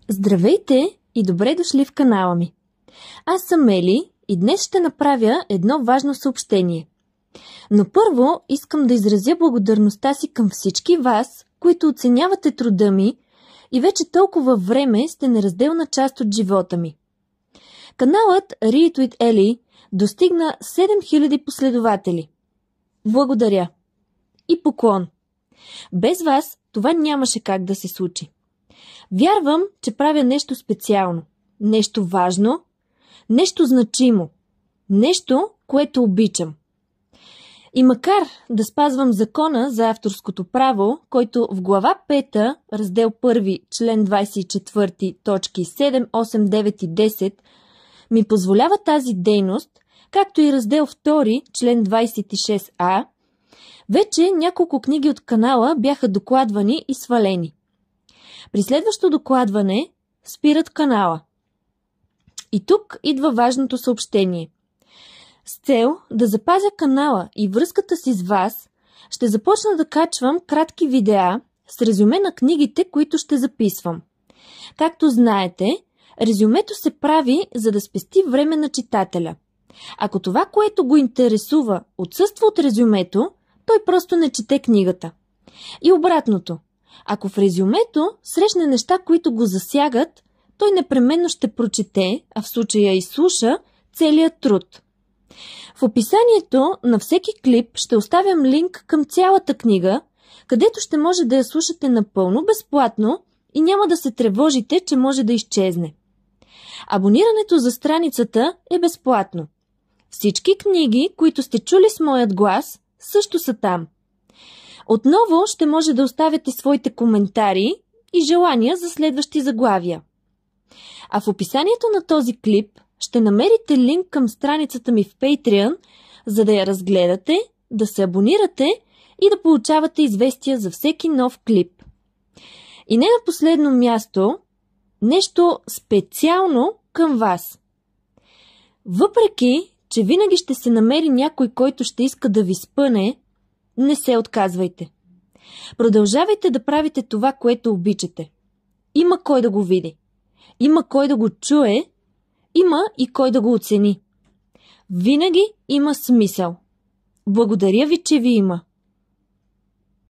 Здравейте и добре дошли в канала ми. Аз съм Ели и днес ще направя едно важно съобщение. Но първо искам да изразя благодарността си към всички вас, които оценявате труда ми и вече толкова време сте неразделна част от живота ми. Каналът Read with Eli достигна 7000 последователи. Благодаря! И поклон! Без вас това нямаше как да се случи. Вярвам, че правя нещо специално, нещо важно, нещо значимо, нещо, което обичам. И макар да спазвам закона за авторското право, който в глава 5, раздел 1, член 24, точки 7, 8, 9 и 10 ми позволява тази дейност, както и раздел 2, член 26а, вече няколко книги от канала бяха докладвани и свалени. При следващо докладване спират канала. И тук идва важното съобщение. С цел да запазя канала и връзката си с вас, ще започна да качвам кратки видеа с резюме на книгите, които ще записвам. Както знаете, резюмето се прави, за да спести време на читателя. Ако това, което го интересува, отсъства от резюмето, той просто не чете книгата. И обратното. Ако в резюмето срещне неща, които го засягат, той непременно ще прочете, а в случая изслуша, целият труд. В описанието на всеки клип ще оставям линк към цялата книга, където ще може да я слушате напълно безплатно и няма да се тревожите, че може да изчезне. Абонирането за страницата е безплатно. Всички книги, които сте чули с моят глас, също са там. Отново ще може да оставяте своите коментари и желания за следващи заглавия. А в описанието на този клип ще намерите линк към страницата ми в Patreon, за да я разгледате, да се абонирате и да получавате известия за всеки нов клип. И не на последно място, нещо специално към вас. Въпреки, че винаги ще се намери някой, който ще иска да ви спъне, не се отказвайте. Продължавайте да правите това, което обичате. Има кой да го види. Има кой да го чуе. Има и кой да го оцени. Винаги има смисъл. Благодаря ви, че ви има.